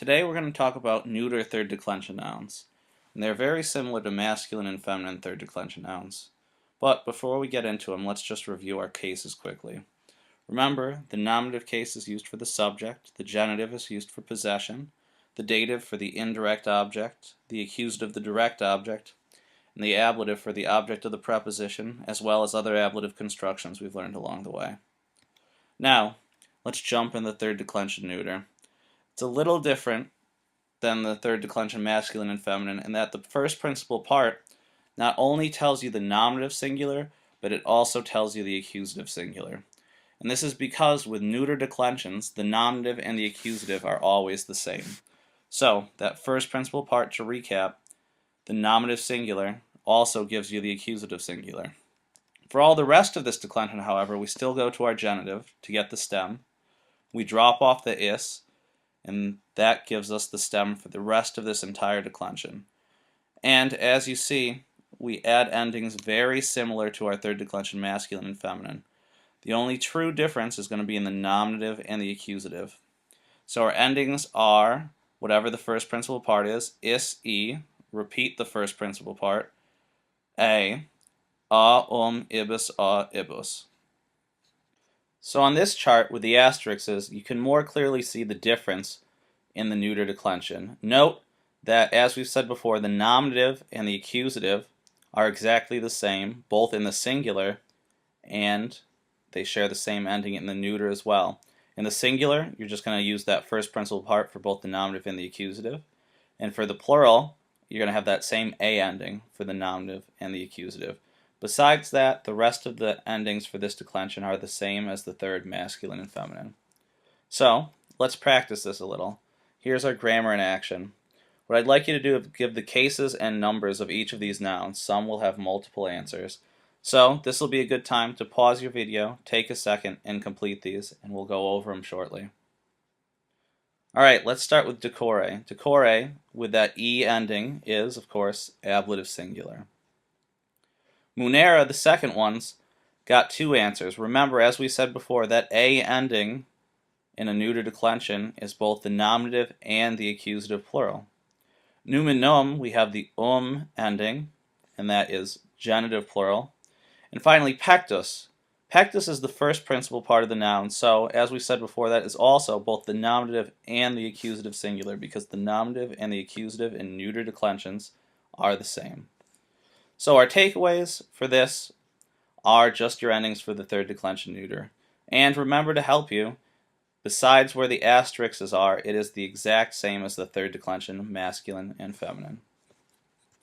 Today we're going to talk about neuter third declension nouns. And they're very similar to masculine and feminine third declension nouns. But before we get into them, let's just review our cases quickly. Remember, the nominative case is used for the subject, the genitive is used for possession, the dative for the indirect object, the accusative the direct object, and the ablative for the object of the preposition, as well as other ablative constructions we've learned along the way. Now, let's jump in the third declension neuter. It's a little different than the third declension masculine and feminine in that the first principal part not only tells you the nominative singular, but it also tells you the accusative singular. And this is because with neuter declensions, the nominative and the accusative are always the same. So, that first principal part, to recap, the nominative singular also gives you the accusative singular. For all the rest of this declension, however, we still go to our genitive to get the stem. We drop off the is, and that gives us the stem for the rest of this entire declension. And as you see, we add endings very similar to our third declension masculine and feminine. The only true difference is going to be in the nominative and the accusative. So our endings are whatever the first principal part is, e, repeat the first principal part, a, ibis, ibus. So on this chart with the asterisks, you can more clearly see the difference in the neuter declension. Note that, as we've said before, the nominative and the accusative are exactly the same, both in the singular, and they share the same ending in the neuter as well. In the singular, you're just going to use that first principal part for both the nominative and the accusative. And for the plural, you're going to have that same a ending for the nominative and the accusative. Besides that, the rest of the endings for this declension are the same as the third masculine and feminine. So, let's practice this a little. Here's our grammar in action. What I'd like you to do is give the cases and numbers of each of these nouns. Some will have multiple answers. So, this will be a good time to pause your video, take a second, and complete these, and we'll go over them shortly. Alright, let's start with decore. Decore, with that e ending, is, of course, ablative singular. Munera, the second one's, got two answers. Remember, as we said before, that a ending in a neuter declension is both the nominative and the accusative plural. Numenum, we have the ending, and that is genitive plural. And finally, pectus. Pectus is the first principal part of the noun, so as we said before, that is also both the nominative and the accusative singular, because the nominative and the accusative in neuter declensions are the same. So our takeaways for this are just your endings for the third declension neuter. And remember, to help you, besides where the asterisks are, it is the exact same as the third declension masculine and feminine.